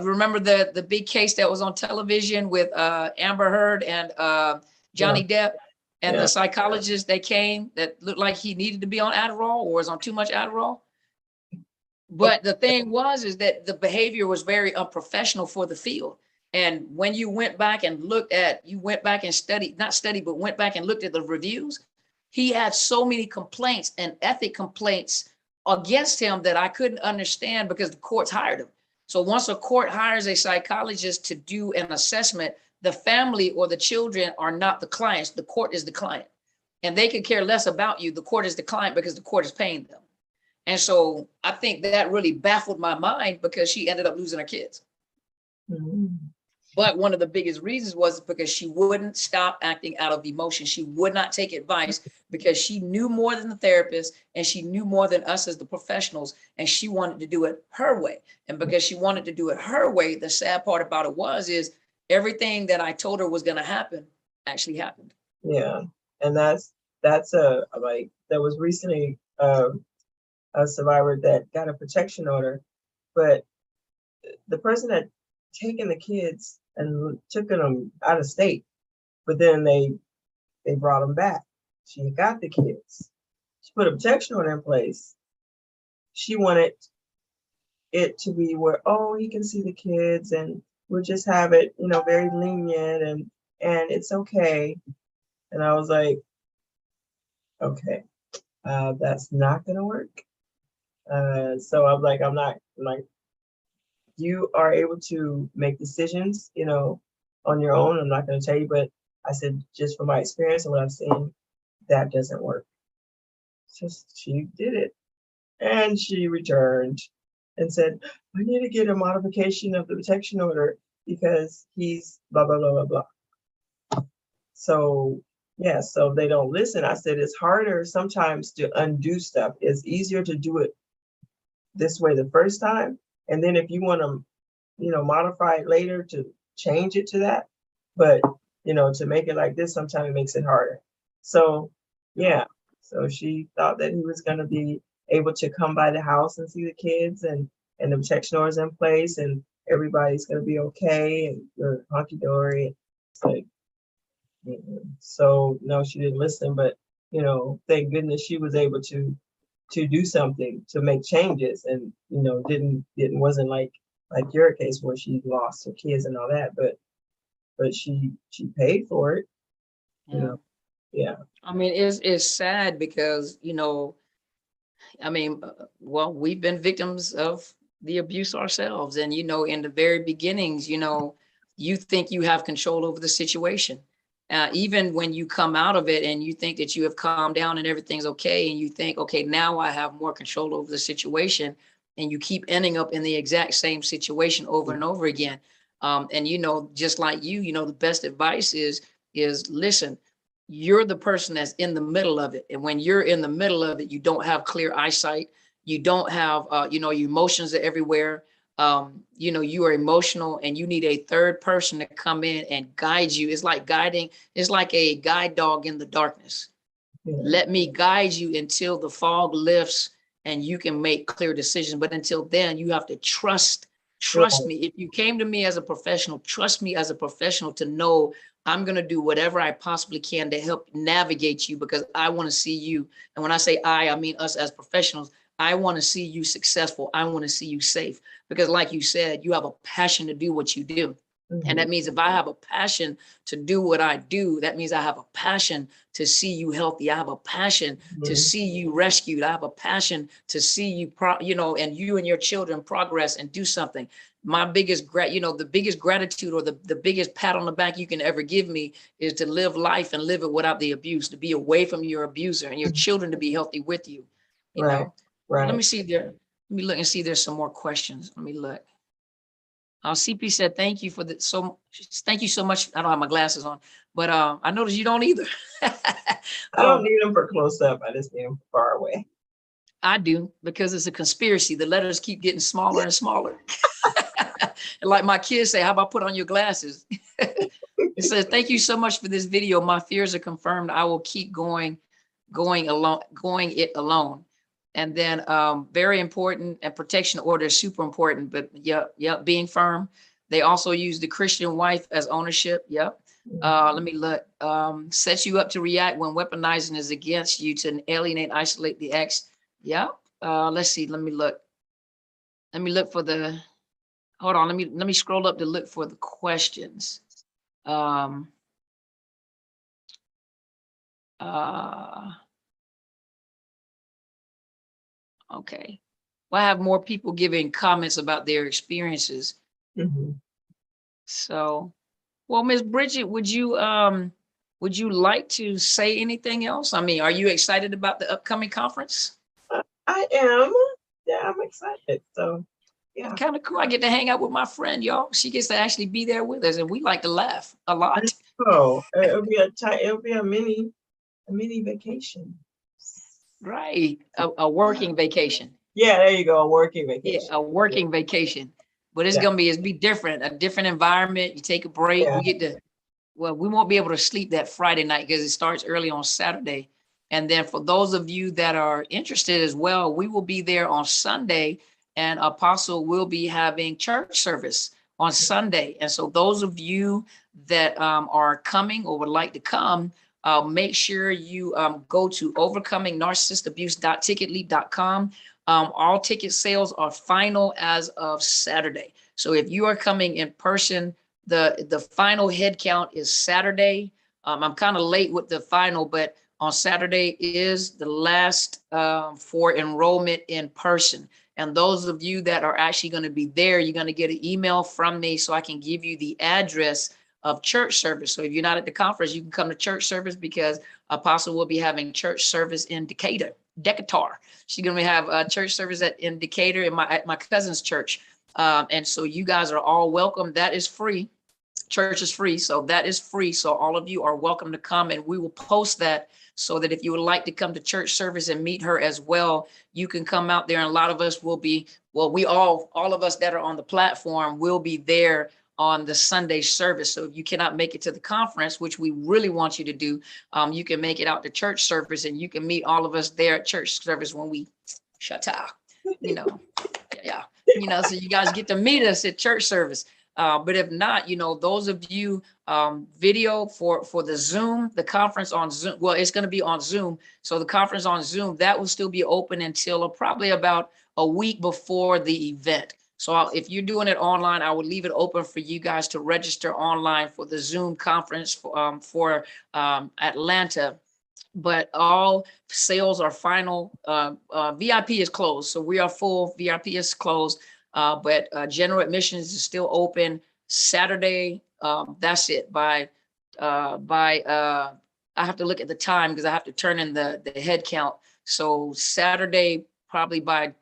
remember the big case that was on television with Amber Heard and Johnny Depp, and the psychologist that came that looked like he needed to be on Adderall or was on too much Adderall. But the thing is that the behavior was very unprofessional for the field. And when you went back and went back and went back and looked at the reviews, he had so many complaints and ethic complaints against him that I couldn't understand, because the courts hired him. So once a court hires a psychologist to do an assessment, the family or the children are not the clients. The court is the client, and they could care less about you. The court is the client because the court is paying them. And so I think that really baffled my mind, because she ended up losing her kids. But one of the biggest reasons was because she wouldn't stop acting out of emotion. She would not take advice, because she knew more than the therapist, and she knew more than us as the professionals, and she wanted to do it her way. And because she wanted to do it her way, the sad part about it is everything that I told her was going to happen actually happened. Yeah. And that's like, there was recently a survivor that got a protection order, but the person had taken the kids and took them out of state, but then they brought them back. She got the kids. She put a protection order in place. She wanted it to be where, oh, he can see the kids and we'll just have it, very lenient and it's okay. And I was like, okay, that's not gonna work. So I'm like, I'm like, you are able to make decisions, on your own. I'm not gonna tell you, but I said, just from my experience and what I've seen, that doesn't work. Just she did it. And she returned and said, I need to get a modification of the protection order because he's blah, blah, blah, blah, blah. So, yeah, so they don't listen. I said, it's harder sometimes to undo stuff. It's easier to do it this way the first time. And then if you want to, modify it later to change it to that. But, to make it like this, sometimes it makes it harder. So, yeah. So she thought that he was going to be able to come by the house and see the kids and the protection order's in place and everybody's going to be okay and we're hunky-dory. It's like, so no, she didn't listen, but thank goodness she was able to do something to make changes and wasn't like your case where she lost her kids and all that, but she paid for it. Yeah. I mean, it's sad because, well, we've been victims of the abuse ourselves. And, in the very beginnings, you think you have control over the situation. Even when you come out of it and you think that you have calmed down and everything's okay, and you think, okay, now I have more control over the situation, and you keep ending up in the exact same situation over and over again. And, just like the best advice is listen, you're the person that's in the middle of it. And when you're in the middle of it, you don't have clear eyesight. You don't have, your emotions are everywhere. You are emotional and you need a third person to come in and guide you. It's like a guide dog in the darkness. Yeah. Let me guide you until the fog lifts and you can make clear decisions. But until then, you have to trust me. If you came to me as a professional, trust me as a professional to know I'm going to do whatever I possibly can to help navigate you, because I want to see you. And when I say I mean us as professionals. I want to see you successful. I want to see you safe, because like you said, you have a passion to do what you do. Mm-hmm. And that means if I have a passion to do what I do, that means I have a passion to see you healthy. I have a passion to see you rescued. I have a passion to see you, and you and your children progress and do something. My biggest, the biggest gratitude or the biggest pat on the back you can ever give me is to live life and live it without the abuse, to be away from your abuser and your children to be healthy with you, you know? Right. Let me see there. Let me look and see. There's some more questions. Let me look. CP said, thank you thank you so much. I don't have my glasses on, but I noticed you don't either. I don't need them for close up. I just need them far away. I do, because it's a conspiracy. The letters keep getting smaller and smaller. And like my kids say, how about put on your glasses? It says, thank you so much for this video. My fears are confirmed. I will keep going it alone. And then very important, and protection order is super important, but being firm. They also use the Christian wife as ownership. Let me look. Sets you up to react when weaponizing is against you to alienate, isolate the ex. Let's see. Let me look. Let me look for the, hold on. Let me scroll up to look for the questions. Okay. Well, I have more people giving comments about their experiences. Mm-hmm. So, well, Ms. Bridget, would you like to say anything else? I mean, are you excited about the upcoming conference? I am. Yeah, I'm excited. So, yeah. Kind of cool. I get to hang out with my friend, y'all. She gets to actually be there with us, and we like to laugh a lot. Oh, it'll be a mini vacation. Right. A working vacation. Yeah, there you go. A working vacation. Yeah, a working vacation. but it's Yeah. gonna be different, a different environment. You take a break. Yeah. We get to, well, we won't be able to sleep that Friday night because it starts early on Saturday. And then for those of you that are interested as well, we will be there on Sunday, and Apostle will be having church service on Sunday. And so those of you that are coming or would like to come, make sure you go to overcomingnarcissistabuse.ticketleap.com. All ticket sales are final as of Saturday. So if you are coming in person, the final head count is Saturday. I'm kind of late with the final, but on Saturday is the last for enrollment in person. And those of you that are actually going to be there, you're going to get an email from me so I can give you the address of church service. So if you're not at the conference, you can come to church service because Apostle will be having church service in Decatur. She's going to have a church service in Decatur at my cousin's church. And so you guys are all welcome. That is free. Church is free. So that is free. So all of you are welcome to come, and we will post that so that if you would like to come to church service and meet her as well, you can come out there. And a lot of us will be, well, all of us that are on the platform will be there on the Sunday service. So if you cannot make it to the conference, which we really want you to do, you can make it out to church service, and you can meet all of us there at church service when we shut up, yeah. So you guys get to meet us at church service. But if not, those of you video for the Zoom, the conference on Zoom, well, it's going to be on Zoom. So the conference on Zoom, that will still be open until probably about a week before the event. So if you're doing it online, I would leave it open for you guys to register online for the Zoom conference for Atlanta. But all sales are final. VIP is closed. So we are full. VIP is closed. But general admissions is still open Saturday. That's it. I have to look at the time because I have to turn in the head count. So Saturday, probably by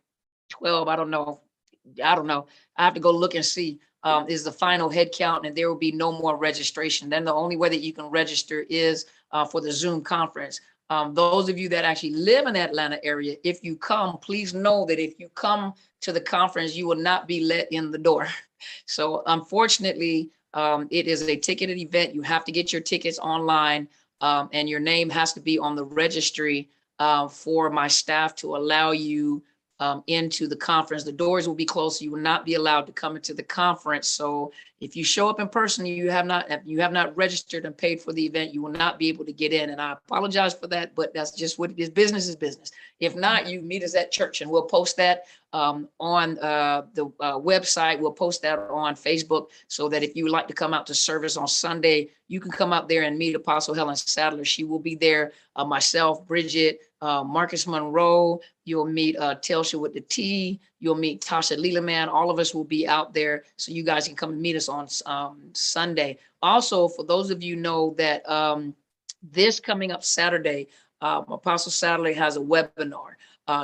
12, I don't know. I have to go look and see is the final head count, and there will be no more registration. Then the only way that you can register is for the Zoom conference. Those of you that actually live in the Atlanta area, if you come, please know that if you come to the conference, you will not be let in the door. So unfortunately, it is a ticketed event. You have to get your tickets online, and your name has to be on the registry for my staff to allow you into the conference. The doors will be closed. So you will not be allowed to come into the conference. So if you show up in person, you have not registered and paid for the event, you will not be able to get in. And I apologize for that, but that's just what it is. Business is business. If not, you meet us at church, and we'll post that on the website. We'll post that on Facebook so that if you would like to come out to service on Sunday, you can come out there and meet Apostle Helen Sadler. She will be there. Myself, Bridget, Marcus Monroe. You'll meet Telsha with the T. You'll meet Tasha Leland. All of us will be out there, so you guys can come and meet us on Sunday. Also, for those of you know that this coming up Saturday, Apostle Sadler has a webinar.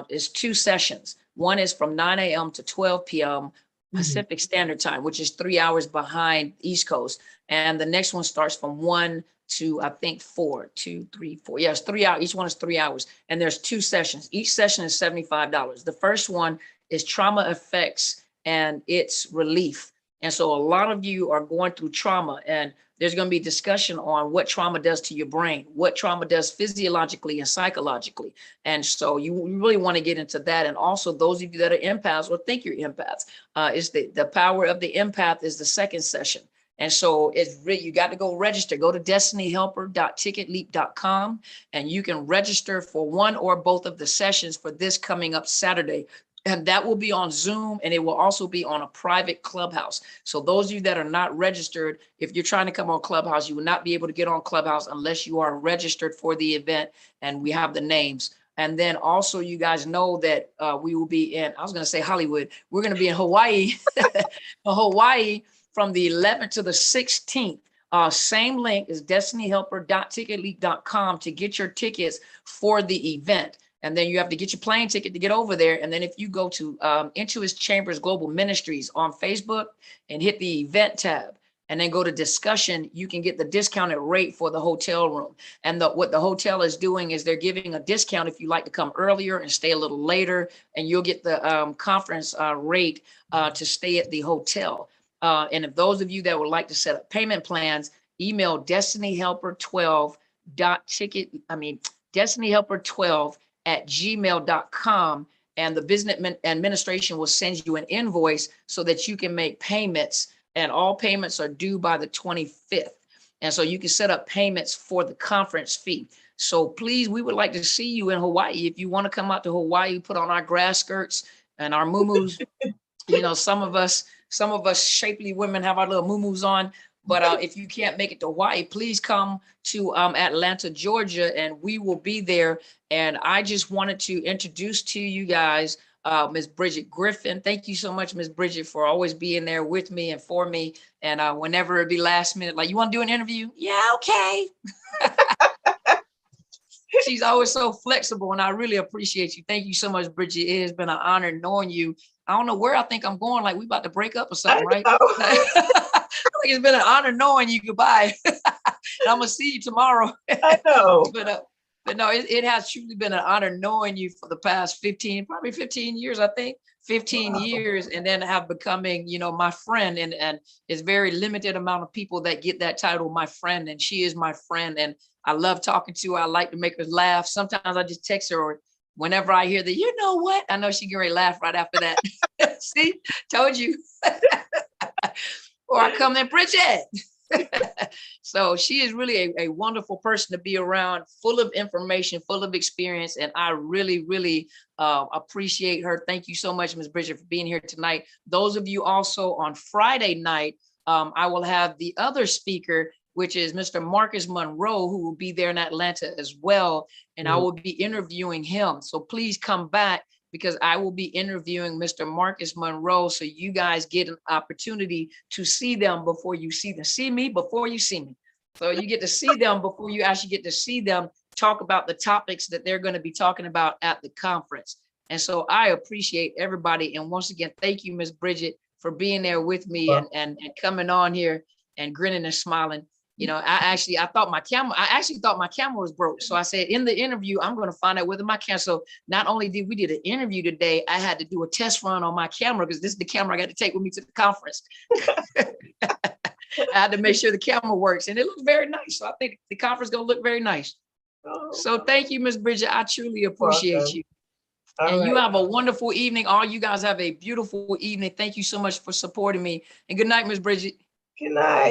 It's 2 sessions. One is from 9 a.m. to 12 p.m. Pacific Standard Time, which is 3 hours behind East Coast. And the next one starts from 1 to, I think, 4, 2, 3, 4. Yes, 3 hours. Each one is 3 hours. And there's 2 sessions. Each session is $75. The first one is trauma effects and its relief. And so a lot of you are going through trauma, and there's going to be discussion on what trauma does to your brain, what trauma does physiologically and psychologically. And so you really want to get into that. And also those of you that are empaths or think you're empaths, is the power of the empath is the second session. And so it's really, you got to go register. Go to destinyhelper.ticketleap.com, and you can register for one or both of the sessions for this coming up Saturday. And that will be on Zoom, and it will also be on a private Clubhouse. So those of you that are not registered, if you're trying to come on Clubhouse, you will not be able to get on Clubhouse unless you are registered for the event, and we have the names. And then also you guys know that we will be in, I was going to say Hollywood. We're going to be in Hawaii, Hawaii from the 11th to the 16th. Same link is destinyhelper.ticketleap.com to get your tickets for the event. And then you have to get your plane ticket to get over there. And then if you go to Into His Chambers Global Ministries on Facebook and hit the event tab, and then go to discussion, you can get the discounted rate for the hotel room. And what the hotel is doing is they're giving a discount if you like to come earlier and stay a little later, and you'll get the conference rate to stay at the hotel. And if those of you that would like to set up payment plans, email destinyhelper12 and the business administration will send you an invoice so that you can make payments, and all payments are due by the 25th. And so you can set up payments for the conference fee. So please, we would like to see you in Hawaii. If you want to come out to Hawaii, put on our grass skirts and our muumuus. You know, some of us shapely women have our little muumuus on. But if you can't make it to Hawaii, please come to Atlanta, Georgia, and we will be there. And I just wanted to introduce to you guys Ms. Bridget Griffin. Thank you so much, Ms. Bridget, for always being there with me and for me. And whenever it be last minute, like, you want to do an interview? Yeah, okay. She's always so flexible, and I really appreciate you. Thank you so much, Bridget. It has been an honor knowing you. I don't know where I think I'm going, like we about to break up or something, right? It's been an honor knowing you. Goodbye. I'm gonna see you tomorrow. I know. But no, it has truly been an honor knowing you for the past 15 years, I think. 15 Wow. years, and then have becoming, you know, my friend. And it's very limited amount of people that get that title, my friend, and she is my friend. And I love talking to her. I like to make her laugh. Sometimes I just text her, or whenever I hear that, you know what, I know she can laugh right after that. See, told you. Or I come in, Bridget. So she is really a wonderful person to be around, full of information, full of experience. And I really, really appreciate her. Thank you so much, Ms. Bridget, for being here tonight. Those of you also on Friday night, I will have the other speaker, which is Mr. Marcus Monroe, who will be there in Atlanta as well. And I will be interviewing him. So please come back, because I will be interviewing Mr. Marcus Monroe. So you guys get an opportunity to see them before you see them. See me before you see me. So you get to see them before you actually get to see them talk about the topics that they're going to be talking about at the conference. And so I appreciate everybody. And once again, thank you, Ms. Bridget, for being there with me and coming on here and grinning and smiling. You know, I actually thought my camera was broke. So I said, in the interview, I'm going to find out whether my camera. So not only did we do an interview today, I had to do a test run on my camera, because this is the camera I got to take with me to the conference. I had to make sure the camera works, and it looks very nice. So I think the conference is going to look very nice. So thank you, Ms. Bridget. I truly appreciate you. And you have a wonderful evening. All you guys have a beautiful evening. Thank you so much for supporting me. And good night, Ms. Bridget. Good night.